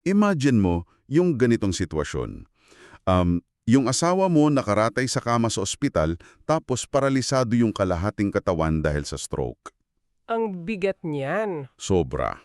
Imagine mo yung ganitong sitwasyon. Yung asawa mo nakaratay sa kama sa ospital tapos paralisado yung kalahating katawan dahil sa stroke. Ang bigat niyan. Sobra.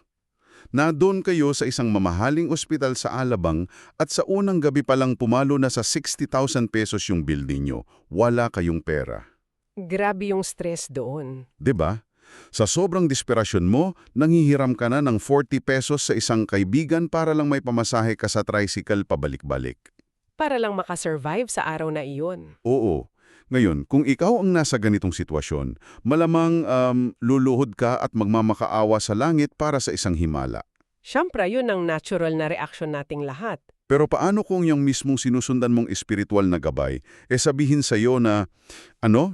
Doon kayo sa isang mamahaling ospital sa Alabang at sa unang gabi pa lang pumalo na sa 60,000 pesos yung bill ninyo. Wala kayong pera. Grabe yung stress doon. 'Di ba? Sa sobrang desperasyon mo, nanghihiram ka na ng 40 pesos sa isang kaibigan para lang may pamasahe ka sa tricycle pabalik-balik. Para lang makasurvive sa araw na iyon. Oo. Ngayon, kung ikaw ang nasa ganitong sitwasyon, malamang luluhod ka at magmamakaawa sa langit para sa isang himala. Siyempre, yun ang natural na reaksyon nating lahat. Pero paano kung yung mismong sinusundan mong espiritual na gabay, sabihin sa iyo na,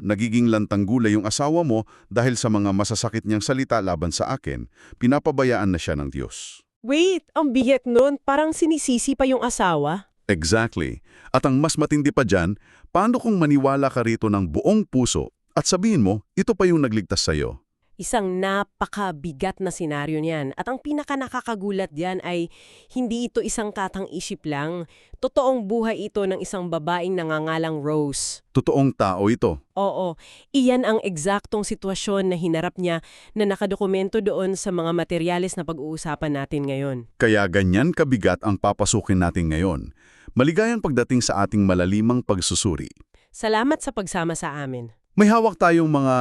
nagiging lantanggulay yung asawa mo dahil sa mga masasakit niyang salita laban sa akin, pinapabayaan na siya ng Diyos. Wait, ang bigat nun, parang sinisisi pa yung asawa. Exactly. At ang mas matindi pa dyan, paano kung maniwala ka rito ng buong puso at sabihin mo, ito pa yung nagligtas sa iyo? Isang napakabigat na senaryo niyan. At ang pinaka-nakakagulat diyan ay hindi ito isang katang-isip lang. Totoong buhay ito ng isang babaeng nangangalang Rose. Totoong tao ito. Oo, iyan ang eksaktong sitwasyon na hinarap niya na nakadokumento doon sa mga materyales na pag-uusapan natin ngayon. Kaya ganyan kabigat ang papasukin natin ngayon. Maligayang pagdating sa ating malalimang pagsusuri. Salamat sa pagsama sa amin. May hawak tayong mga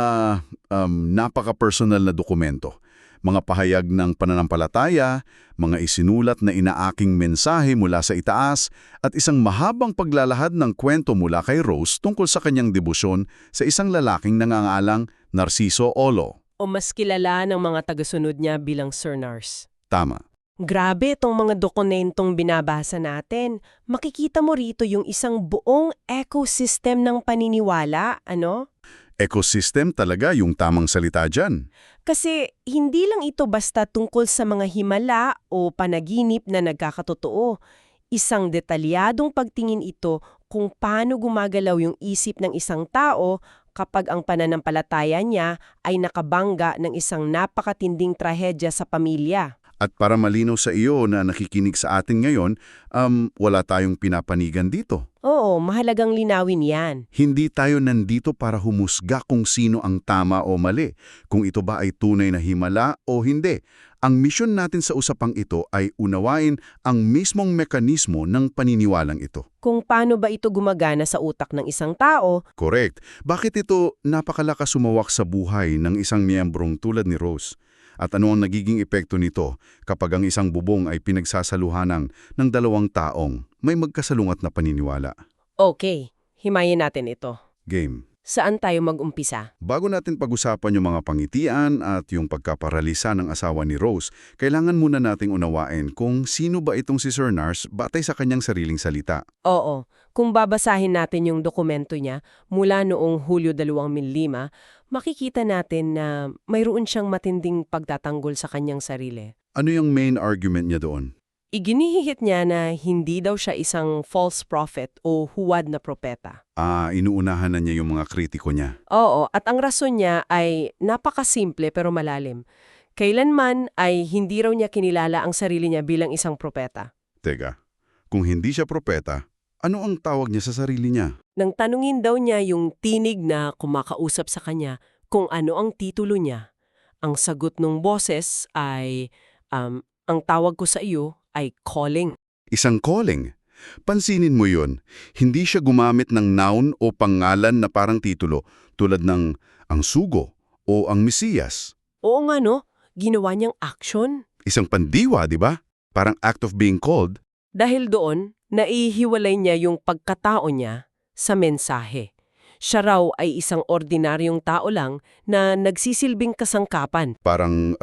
napaka-personal na dokumento. Mga pahayag ng pananampalataya, mga isinulat na inaaking mensahe mula sa itaas, at isang mahabang paglalahad ng kwento mula kay Rose tungkol sa kanyang debosyon sa isang lalaking nangangalang Narciso Olo. O mas kilala ng mga tagasunod niya bilang Sir Nars. Tama. Grabe itong mga dokumentong binabasa natin. Makikita mo rito yung isang buong ecosystem ng paniniwala, ano? Ecosystem talaga yung tamang salita dyan. Kasi hindi lang ito basta tungkol sa mga himala o panaginip na nagkakatotoo. Isang detalyadong pagtingin ito kung paano gumagalaw yung isip ng isang tao kapag ang pananampalataya niya ay nakabangga ng isang napakatinding trahedya sa pamilya. At para malinaw sa iyo na nakikinig sa atin ngayon, wala tayong pinapanigan dito. Oo, mahalagang linawin yan. Hindi tayo nandito para humusga kung sino ang tama o mali, kung ito ba ay tunay na himala o hindi. Ang misyon natin sa usapang ito ay unawain ang mismong mekanismo ng paniniwalang ito. Kung paano ba ito gumagana sa utak ng isang tao. Correct. Bakit ito napakalakas sumawak sa buhay ng isang miyembrong tulad ni Rose? At ano ang nagiging epekto nito kapag ang isang bubong ay pinagsasaluhanang ng dalawang taong may magkasalungat na paniniwala? Okay, himayin natin ito. Game. Saan tayo mag-umpisa? Bago natin pag-usapan yung mga pangitian at yung pagkaparalisa ng asawa ni Rose, kailangan muna nating unawain kung sino ba itong si Sir Nars batay sa kanyang sariling salita. Oo, kung babasahin natin yung dokumento niya mula noong Hulyo 2005, makikita natin na mayroon siyang matinding pagtatanggol sa kanyang sarili. Ano yung main argument niya doon? Iginihihit niya na hindi daw siya isang false prophet o huwad na propeta. Inuunahan na niya yung mga kritiko niya. Oo, at ang rason niya ay napakasimple pero malalim. Kailanman ay hindi raw niya kinilala ang sarili niya bilang isang propeta. Teka, kung hindi siya propeta, ano ang tawag niya sa sarili niya? Nang tanungin daw niya yung tinig na kumakausap sa kanya kung ano ang titulo niya, ang sagot ng boses ay, ang tawag ko sa iyo ay calling. Isang calling. Pansinin mo yun, hindi siya gumamit ng noun o pangalan na parang titulo tulad ng ang sugo o ang Mesiyas. Oo nga no, ginawa niyang action. Isang pandiwa, di ba? Parang act of being called. Dahil doon, naihiwalay niya yung pagkatao niya sa mensahe. Siya raw ay isang ordinaryong tao lang na nagsisilbing kasangkapan. Parang,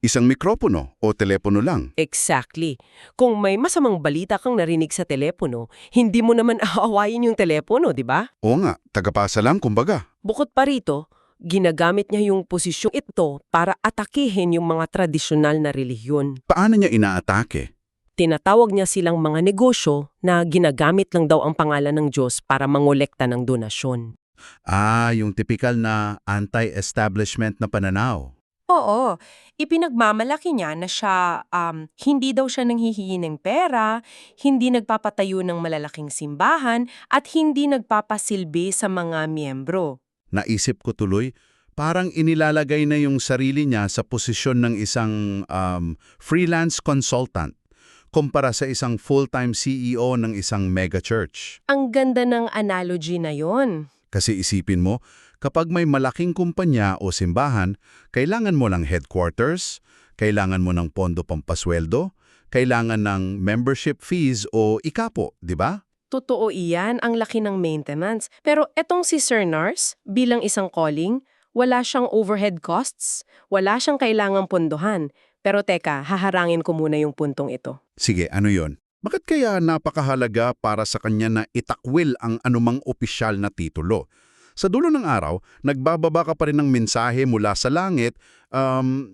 isang mikropono o telepono lang. Exactly. Kung may masamang balita kang narinig sa telepono, hindi mo naman aawayin yung telepono, di ba? Oo nga, tagapasa lang kumbaga. Bukod pa rito, ginagamit niya yung posisyong ito para atakihin yung mga tradisyonal na relihiyon. Paano niya inaatake? Tinatawag niya silang mga negosyo na ginagamit lang daw ang pangalan ng Diyos para mangolekta ng donasyon. Yung tipikal na anti-establishment na pananaw. Oo, ipinagmamalaki niya na siya, hindi daw siya nanghihingi ng pera, hindi nagpapatayo ng malalaking simbahan, at hindi nagpapasilbi sa mga miyembro. Naisip ko tuloy, parang inilalagay na yung sarili niya sa posisyon ng isang freelance consultant kumpara sa isang full-time CEO ng isang mega church. Ang ganda ng analogy na yon. Kasi isipin mo, kapag may malaking kumpanya o simbahan, kailangan mo ng headquarters, kailangan mo ng pondo pampasweldo, kailangan ng membership fees o ikapo, di ba? Totoo iyan, ang laki ng maintenance. Pero etong si Sir Nars, bilang isang calling, wala siyang overhead costs, wala siyang kailangang pondohan. Pero teka, haharangin ko muna yung puntong ito. Sige, ano yon? Bakit kaya napakahalaga para sa kanya na itakwil ang anumang opisyal na titulo? Sa dulo ng araw, nagbababa ka pa rin ng mensahe mula sa langit,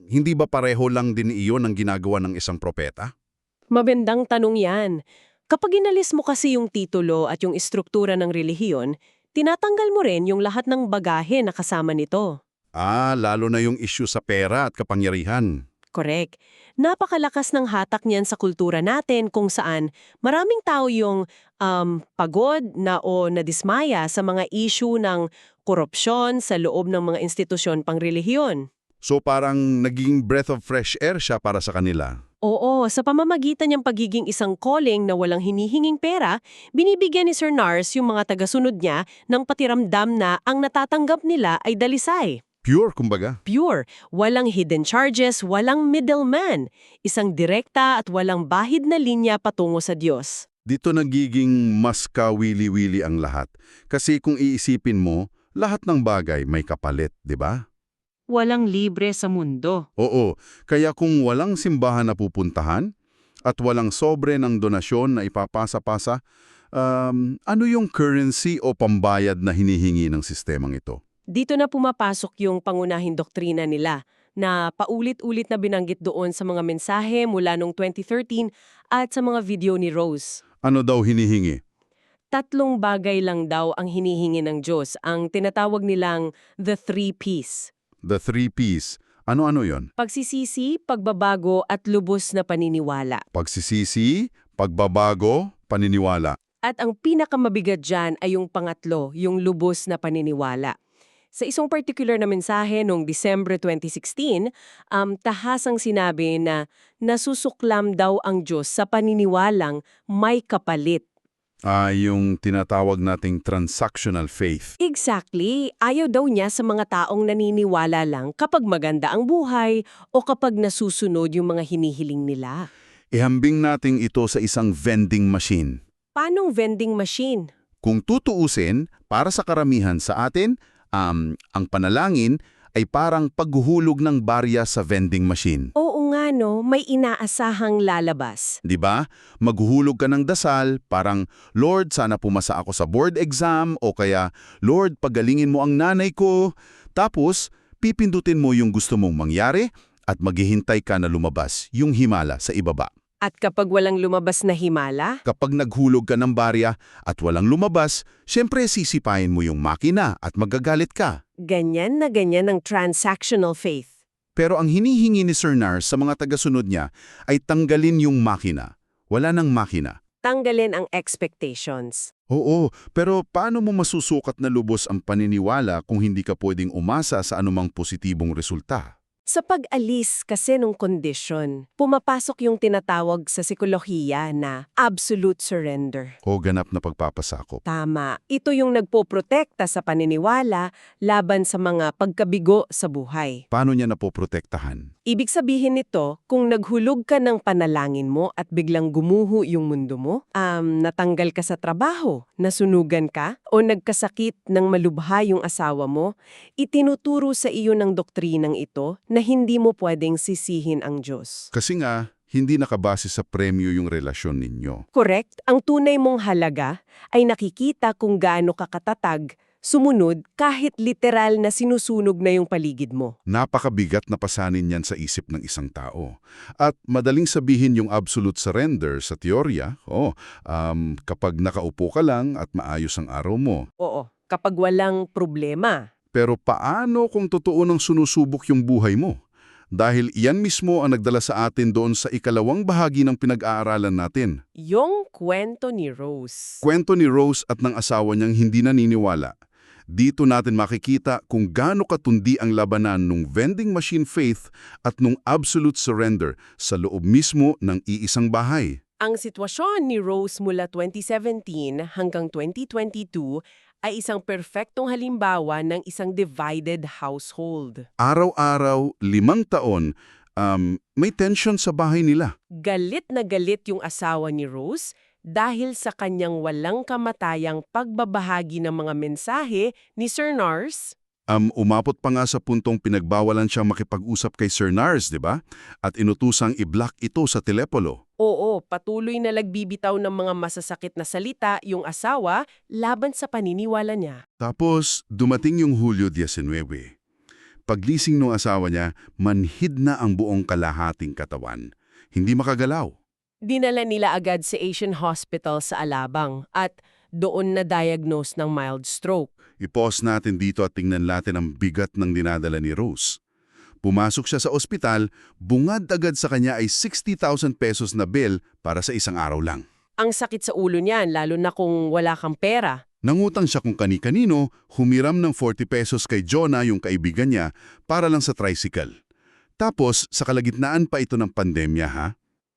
hindi ba pareho lang din iyon ang ginagawa ng isang propeta? Mabendang tanong yan. Kapag inalis mo kasi yung titulo at yung istruktura ng relihiyon, tinatanggal mo rin yung lahat ng bagahe na kasama nito. Lalo na yung issue sa pera at kapangyarihan. Correct. Napakalakas ng hatak niyan sa kultura natin kung saan maraming tao yung pagod na o nadismaya sa mga issue ng korupsyon sa loob ng mga institusyon pangrelihiyon. So parang naging breath of fresh air siya para sa kanila. Oo, sa pamamagitan niyang pagiging isang calling na walang hinihinging pera, binibigyan ni Sir Nars yung mga tagasunod niya ng patiramdam na ang natatanggap nila ay dalisay. Pure, kumbaga. Pure, walang hidden charges, walang middleman. Isang direkta at walang bahid na linya patungo sa Diyos. Dito nagiging mas kawili-wili ang lahat. Kasi kung iisipin mo, lahat ng bagay may kapalit, di ba? Walang libre sa mundo. Oo, kaya kung walang simbahan na pupuntahan at walang sobre ng donasyon na ipapasa-pasa, ano yung currency o pambayad na hinihingi ng sistemang ito? Dito na pumapasok yung pangunahing doktrina nila na paulit-ulit na binanggit doon sa mga mensahe mula noong 2013 at sa mga video ni Rose. Ano daw hinihingi? 3 bagay lang daw ang hinihingi ng Diyos, ang tinatawag nilang the 3 Ps. The 3 Ps. Ano-ano yon? Pagsisisi, pagbabago at lubos na paniniwala. Pagsisisi, pagbabago, paniniwala. At ang pinakamabigat dyan ay yung pangatlo, yung lubos na paniniwala. Sa isang particular na mensahe noong December 2016, tahasang sinabi na nasusuklam daw ang Diyos sa paniniwalang may kapalit. Yung tinatawag nating transactional faith. Exactly. Ayaw daw niya sa mga taong naniniwala lang kapag maganda ang buhay o kapag nasusunod yung mga hinihiling nila. Ihambing nating ito sa isang vending machine. Paanong vending machine? Kung tutuusin, para sa karamihan sa atin, ang panalangin ay parang paghuhulog ng barya sa vending machine. Oo nga no, may inaasahang lalabas. 'Di ba? Maghuhulog ka ng dasal, parang, Lord, sana pumasa ako sa board exam, o kaya, Lord, pagalingin mo ang nanay ko. Tapos, pipindutin mo yung gusto mong mangyari at maghihintay ka na lumabas yung himala sa ibaba. At kapag walang lumabas na himala, Kapag naghulog ka ng barya at walang lumabas, syempre sisipain mo yung makina at magagalit ka. ganyan na ganyan ang transactional faith. Pero ang hinihingi ni Sir Nars sa mga tagasunod niya ay tanggalin yung makina. Wala nang makina. Tanggalin ang expectations. Oo, pero paano mo masusukat na lubos ang paniniwala kung hindi ka pwedeng umasa sa anumang positibong resulta? Sa pag-alis kasi ng kondisyon, pumapasok yung tinatawag sa psikolohiya na absolute surrender. O ganap na pagpapasakop. Tama. Ito yung nagpoprotekta sa paniniwala laban sa mga pagkabigo sa buhay. Paano niya napoprotektahan? Ibig sabihin nito, kung naghulog ka ng panalangin mo at biglang gumuho yung mundo mo, natanggal ka sa trabaho, nasunugan ka, o nagkasakit ng malubha yung asawa mo, itinuturo sa iyo ng doktrinang ito na hindi mo pwedeng sisihin ang Diyos. Kasi nga, hindi nakabase sa premyo yung relasyon ninyo. Correct, ang tunay mong halaga ay nakikita kung gaano ka katatag, sumunod kahit literal na sinusunog na yung paligid mo. Napakabigat na pasanin yan sa isip ng isang tao. At madaling sabihin yung absolute surrender sa teorya, kapag nakaupo ka lang at maayos ang araw mo. Oo, kapag walang problema. Pero paano kung totoo nang sunusubok yung buhay mo? Dahil iyan mismo ang nagdala sa atin doon sa ikalawang bahagi ng pinag-aaralan natin. Yung kwento ni Rose. Kwento ni Rose at ng asawa niyang hindi naniniwala. Dito natin makikita kung gaano katundi ang labanan ng vending machine faith at nung absolute surrender sa loob mismo ng iisang bahay. Ang sitwasyon ni Rose mula 2017 hanggang 2022 ay isang perpektong halimbawa ng isang divided household. Araw-araw, 5 taon, may tension sa bahay nila. Galit na galit yung asawa ni Rose dahil sa kanyang walang kamatayang pagbabahagi ng mga mensahe ni Sir Nars. Umabot pa nga sa puntong pinagbawalan siyang makipag-usap kay Sir Nars, di ba? At inutusang i-block ito sa telepono. Oo, patuloy na nagbibitaw ng mga masasakit na salita yung asawa laban sa paniniwala niya. Tapos, dumating yung Hulyo 19. Paglising ng asawa niya, manhid na ang buong kalahating katawan. Hindi makagalaw. Dinala nila agad sa Asian Hospital sa Alabang at doon na diagnose ng mild stroke. I-pause natin dito at tingnan natin ang bigat ng dinadala ni Rose. Pumasok siya sa ospital, bungad agad sa kanya ay 60,000 pesos na bill para sa isang araw lang. Ang sakit sa ulo niyan, lalo na kung wala kang pera. Nangutang siya kung kani-kanino, humiram ng 40 pesos kay Jonah, yung kaibigan niya, para lang sa tricycle. Tapos, sa kalagitnaan pa ito ng pandemya, ha?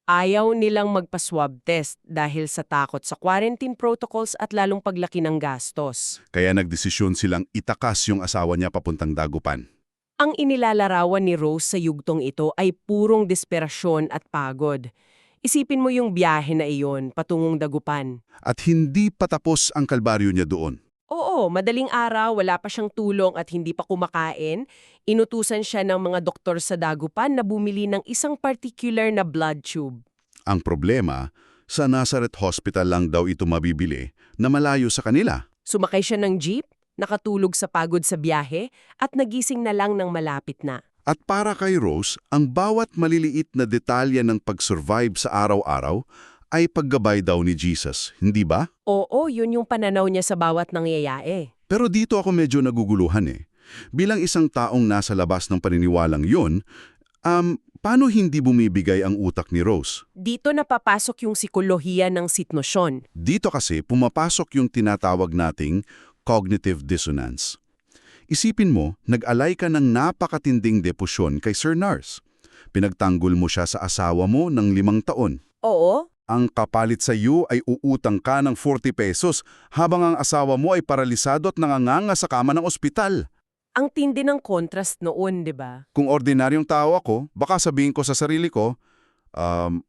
Ayaw nilang magpa-swab test dahil sa takot sa quarantine protocols at lalong paglaki ng gastos. Kaya nagdesisyon silang itakas yung asawa niya papuntang Dagupan. Ang inilalarawan ni Rose sa yugtong ito ay purong desperasyon at pagod. Isipin mo yung biyahe na iyon patungong Dagupan. At hindi patapos ang kalbaryo niya doon. Oo, madaling araw, wala pa siyang tulong at hindi pa kumakain. Inutusan siya ng mga doktor sa Dagupan na bumili ng isang particular na blood tube. Ang problema, sa Nazareth Hospital lang daw ito mabibili na malayo sa kanila. Sumakay siya ng jeep, nakatulog sa pagod sa biyahe, at nagising na lang ng malapit na. At para kay Rose, ang bawat maliliit na detalye ng pag-survive sa araw-araw ay paggabay daw ni Jesus, hindi ba? Oo, yun yung pananaw niya sa bawat nangyayari. Pero dito ako medyo naguguluhan eh. Bilang isang taong nasa labas ng paniniwalang yun, paano hindi bumibigay ang utak ni Rose? Dito napapasok yung sikolohiya ng sitnosyon. Dito kasi pumapasok yung tinatawag nating cognitive dissonance. Isipin mo, nag-alay ka ng napakatinding depusyon kay Sir Nars. Pinagtanggol mo siya sa asawa mo ng 5 taon. Oo, Ang kapalit sa iyo ay uutang ka ng 40 pesos habang ang asawa mo ay paralisado at nanganganga sa kama ng ospital. ang tindi ng contrast noon, di ba? Kung ordinaryong tao ako, baka sabihin ko sa sarili ko,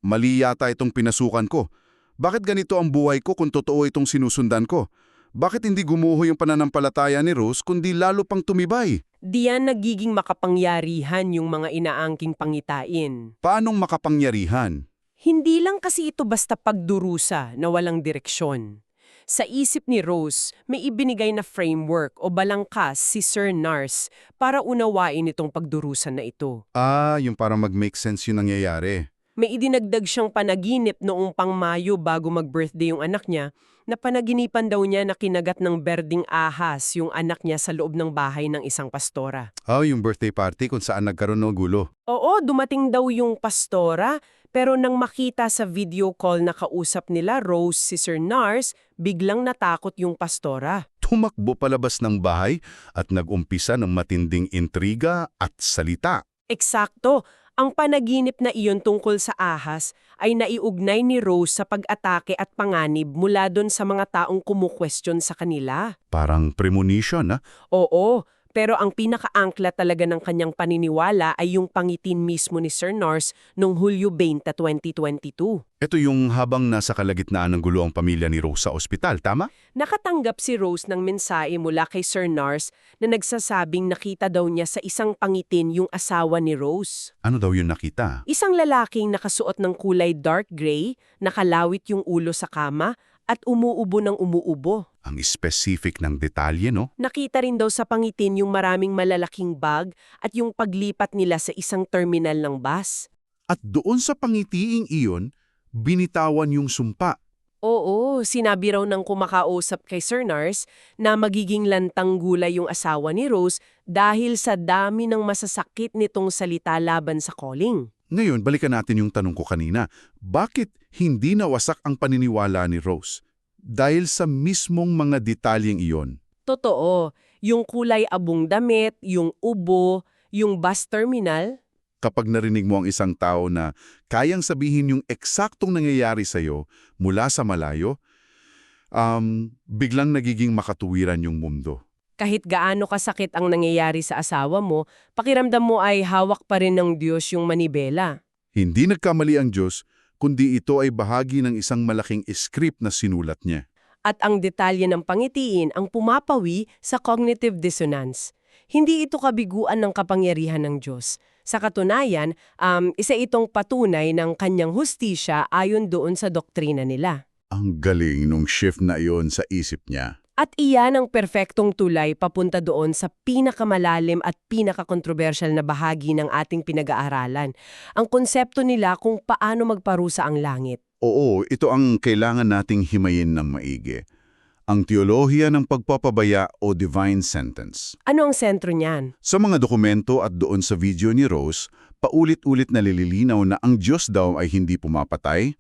mali yata itong pinasukan ko. Bakit ganito ang buhay ko kung totoo itong sinusundan ko? Bakit hindi gumuho yung pananampalataya ni Rose kundi lalo pang tumibay? Diyan nagiging makapangyarihan yung mga inaangking pangitain. Paanong makapangyarihan? Hindi lang kasi ito basta pagdurusa na walang direksyon. Sa isip ni Rose, may ibinigay na framework o balangkas si Sir Nars para unawain itong pagdurusa na ito. Yung para mag-make sense yung nangyayari. May idinagdag siyang panaginip noong pang-Mayo bago mag-birthday yung anak niya, na panaginipan daw niya na kinagat ng berding ahas yung anak niya sa loob ng bahay ng isang pastora. Yung birthday party kung saan nagkaroon ng gulo. Oo, dumating daw yung pastora, pero nang makita sa video call na kausap nila Rose si Sir Nars, biglang natakot yung pastora. Tumakbo palabas ng bahay at nag-umpisa ng matinding intriga at salita. Eksakto, ang panaginip na iyon tungkol sa ahas ay naiugnay ni Rose sa pag-atake at panganib mula doon sa mga taong kumukwestiyon sa kanila. Parang premonition, ha? Oo, pero ang pinakaangkla talaga ng kanyang paniniwala ay yung pangitin mismo ni Sir Nars noong Hulyo 20, 2022. Ito yung habang nasa kalagitnaan ng gulo ang pamilya ni Rose sa ospital, tama? Nakatanggap si Rose ng mensahe mula kay Sir Nars na nagsasabing nakita daw niya sa isang pangitin yung asawa ni Rose. Ano daw yun nakita? Isang lalaking nakasuot ng kulay dark gray, nakalawit yung ulo sa kama, at umuubo ng umuubo. Ang specific ng detalye, no? Nakita rin daw sa pangitin yung maraming malalaking bag at yung paglipat nila sa isang terminal ng bus. At doon sa pangitiing iyon, binitawan yung sumpa. Oo, Oo, sinabi raw ng kumakausap kay Sir Nars na magiging lantang gulay yung asawa ni Rose dahil sa dami ng masasakit nitong salita laban sa calling. Ngayon, balikan natin yung tanong ko kanina. Bakit hindi nawasak ang paniniwala ni Rose? Dahil sa mismong mga detalyeng iyon. Totoo, yung kulay abong damit, yung ubo, yung bus terminal. Kapag narinig mo ang isang tao na kayang sabihin yung eksaktong nangyayari sa'yo mula sa malayo, biglang nagiging makatuwiran yung mundo. Kahit gaano kasakit ang nangyayari sa asawa mo, pakiramdam mo ay hawak pa rin ng Diyos yung manibela. Hindi nagkamali ang Diyos, kundi ito ay bahagi ng isang malaking script na sinulat niya. At ang detalye ng pangitiin ang pumapawi sa cognitive dissonance. Hindi ito kabiguan ng kapangyarihan ng Diyos. Sa katunayan, isa itong patunay ng kanyang hustisya ayon doon sa doktrina nila. Ang galing nung shift na iyon sa isip niya. At iyan ang perpektong tulay papunta doon sa pinakamalalim at pinakakontrobersyal na bahagi ng ating pinag-aaralan. Ang konsepto nila kung paano magparusa ang langit. Oo, ito ang kailangan nating himayin ng maigi. Ang teolohiya ng pagpapabaya o divine sentence. Ano ang sentro niyan? Sa mga dokumento at doon sa video ni Rose, paulit-ulit nalilinaw na ang Diyos daw ay hindi pumapatay,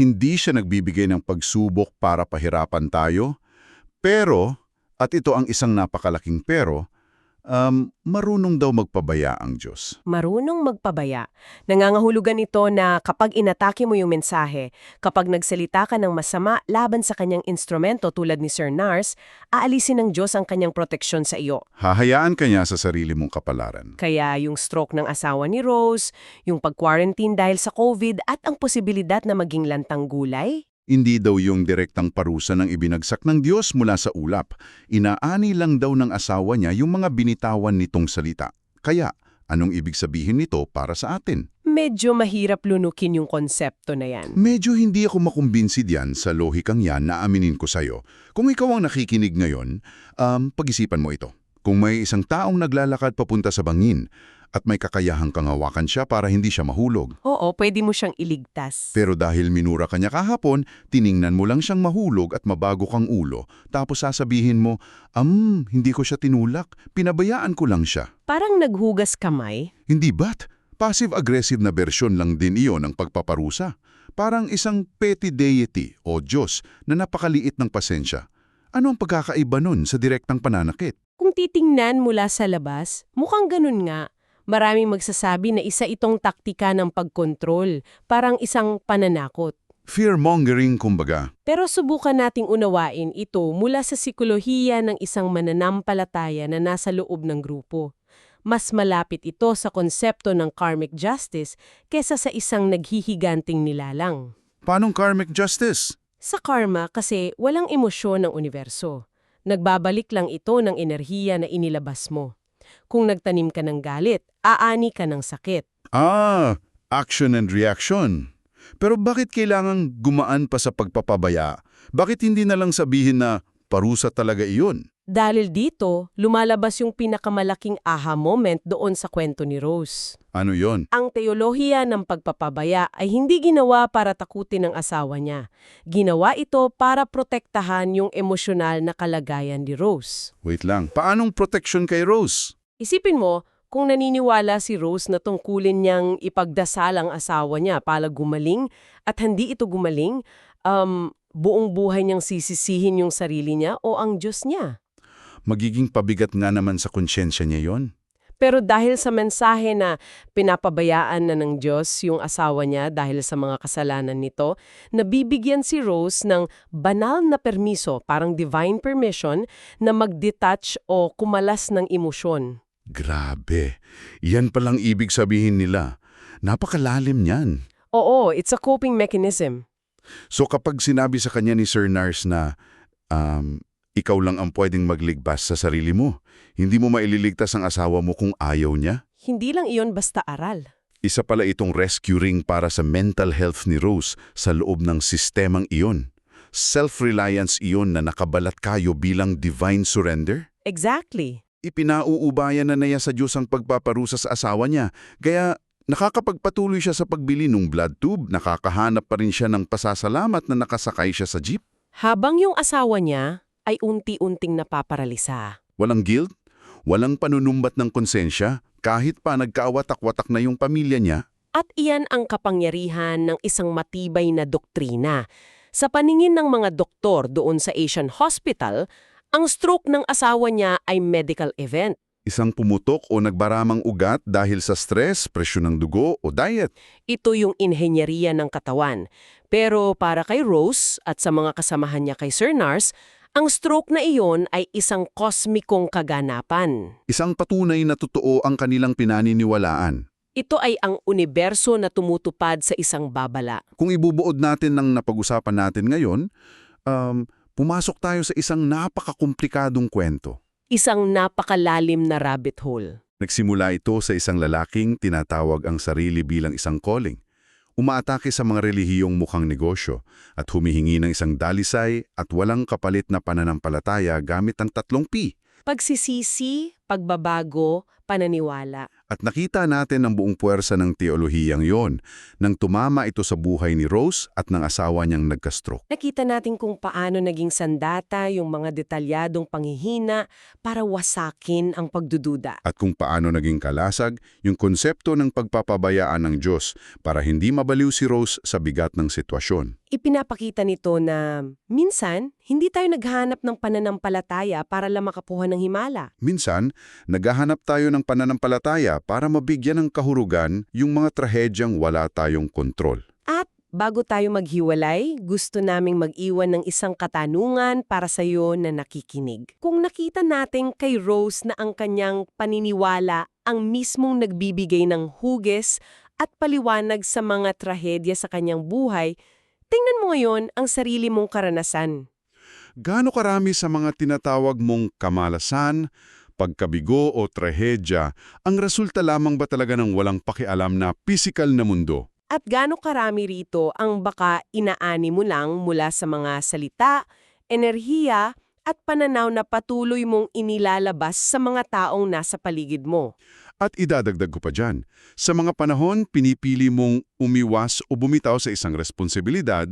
hindi siya nagbibigay ng pagsubok para pahirapan tayo, pero, at ito ang isang napakalaking pero, marunong daw magpabaya ang Diyos. Marunong magpabaya. Nangangahulugan ito na kapag inatake mo yung mensahe, kapag nagsalita ka ng masama laban sa kanyang instrumento tulad ni Sir Nars, aalisin ng Diyos ang kanyang proteksyon sa iyo. Hahayaan ka niya sa sarili mong kapalaran. Kaya yung stroke ng asawa ni Rose, yung pag-quarantine dahil sa COVID at ang posibilidad na maging lantang gulay, Hindi daw yung direktang parusa ng ibinagsak ng Diyos mula sa ulap. Inaani lang daw ng asawa niya yung mga binitawan nitong salita. Kaya, anong ibig sabihin nito para sa atin? medyo mahirap lunukin yung konsepto na yan. Medyo hindi ako makumbinsi diyan sa lohikang yan na aminin ko sa'yo. Kung ikaw ang nakikinig ngayon, pag-isipan mo ito. Kung may isang taong naglalakad papunta sa bangin at may kakayahang kang hawakan siya para hindi siya mahulog. Oo, pwede mo siyang iligtas. Pero dahil minura ka niya kahapon, tiningnan mo lang siyang mahulog at mabago kang ulo. Tapos sasabihin mo, hindi ko siya tinulak, pinabayaan ko lang siya. Parang naghugas kamay. Hindi ba't? Passive-aggressive na bersyon lang din iyon ng pagpaparusa. Parang isang petty deity o Diyos na napakaliit ng pasensya. Ano ang pagkakaiba nun sa direktang pananakit? Kung titingnan mula sa labas, mukhang ganun nga. Maraming magsasabi na isa itong taktika ng pagkontrol, parang isang pananakot. Fear-mongering kumbaga. Pero subukan nating unawain ito mula sa sikolohiya ng isang mananampalataya na nasa loob ng grupo. Mas malapit ito sa konsepto ng karmic justice kesa sa isang naghihiganting nilalang. Paanong karmic justice? Sa karma kasi walang emosyon ng universo. Nagbabalik lang ito ng enerhiya na inilabas mo. Kung nagtanim ka ng galit, aani ka ng sakit. Action and reaction. Pero bakit kailangang gumaan pa sa pagpapabaya? Bakit hindi na lang sabihin na parusa talaga iyon? Dahil dito, lumalabas yung pinakamalaking aha moment doon sa kwento ni Rose. Ano yon? Ang teolohiya ng pagpapabaya ay hindi ginawa para takutin ang asawa niya. Ginawa ito para protektahan yung emosyonal na kalagayan ni Rose. Wait lang, paanong protection kay Rose? Isipin mo, kung naniniwala si Rose na tungkulin niyang ipagdasal ang asawa niya para gumaling at hindi ito gumaling, buong buhay niyang sisisihin yung sarili niya o ang Diyos niya. Magiging pabigat nga naman sa konsyensya niya yon. Pero dahil sa mensahe na pinapabayaan na ng Diyos yung asawa niya dahil sa mga kasalanan nito, nabibigyan si Rose ng banal na permiso, parang divine permission, na mag-detach o kumalas ng emosyon. Grabe. Yan palang ibig sabihin nila. Napakalalim niyan. Oo, it's a coping mechanism. So kapag sinabi sa kanya ni Sir Nars na ikaw lang ang pwedeng magligbas sa sarili mo, hindi mo maililigtas ang asawa mo kung ayaw niya? Hindi lang iyon basta aral. Isa pala itong rescue ring para sa mental health ni Rose sa loob ng sistemang iyon. Self-reliance iyon na nakabalat kayo bilang divine surrender? Exactly. Ipinauubayan na niya sa Diyos ang pagpaparusa sa asawa niya, kaya nakakapagpatuloy siya sa pagbili ng blood tube, nakakahanap pa rin siya ng pasasalamat na nakasakay siya sa jeep. Habang yung asawa niya ay unti-unting napaparalisa. Walang guilt, walang panunumbat ng konsensya, kahit pa nagkaawatak-watak na yung pamilya niya. At iyan ang kapangyarihan ng isang matibay na doktrina. Sa paningin ng mga doktor doon sa Asian Hospital, ang stroke ng asawa niya ay medical event. Isang pumutok o nagbaramang ugat dahil sa stress, presyon ng dugo o diet. Ito yung inhenyeriya ng katawan. Pero para kay Rose at sa mga kasamahan niya kay Sir Nars, ang stroke na iyon ay isang kosmikong kaganapan. Isang patunay na totoo ang kanilang pinaniniwalaan. Ito ay ang universo na tumutupad sa isang babala. Kung ibubuod natin ng napag-usapan natin ngayon, pumasok tayo sa isang napakakomplikadong kwento. Isang napakalalim na rabbit hole. Nagsimula ito sa isang lalaking tinatawag ang sarili bilang isang calling. Umaatake sa mga relihiyong mukhang negosyo at humihingi ng isang dalisay at walang kapalit na pananampalataya gamit ang 3 P. Pagsisisi, pagbabago, pananiwala. At nakita natin ang buong puwersa ng teolohiyang yon nang tumama ito sa buhay ni Rose at ng asawa niyang nagka-stroke. Nakita natin kung paano naging sandata yung mga detalyadong panghihina para wasakin ang pagdududa. At kung paano naging kalasag yung konsepto ng pagpapabayaan ng Diyos para hindi mabaliw si Rose sa bigat ng sitwasyon. Ipinapakita nito na minsan, hindi tayo naghahanap ng pananampalataya para lang makapuha ng himala. Minsan, naghahanap tayo ng pananampalataya para mabigyan ng kahurugan yung mga trahedyang wala tayong kontrol. At bago tayo maghiwalay, gusto naming mag-iwan ng isang katanungan para sa iyo na nakikinig. Kung nakita natin kay Rose na ang kanyang paniniwala ang mismong nagbibigay ng huges at paliwanag sa mga trahedya sa kanyang buhay, tingnan mo ngayon ang sarili mong karanasan. Gaano karami sa mga tinatawag mong kamalasan, pagkabigo o trahedya, ang resulta lamang ba talaga ng walang pakialam na pisikal na mundo? At gaano karami rito ang baka inaani mo lang mula sa mga salita, enerhiya, at pananaw na patuloy mong inilalabas sa mga taong nasa paligid mo. At idadagdag ko pa dyan, sa mga panahon pinipili mong umiwas o bumitaw sa isang responsibilidad,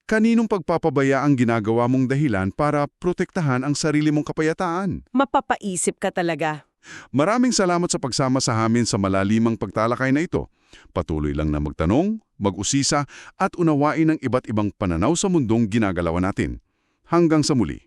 kaninong pagpapabaya ang ginagawa mong dahilan para protektahan ang sarili mong kapayataan? Mapapaisip ka talaga. Maraming salamat sa pagsama sa amin sa malalimang pagtalakay na ito. Patuloy lang na magtanong, mag-usisa at unawain ang iba't ibang pananaw sa mundong ginagalawan natin. Hanggang sa muli.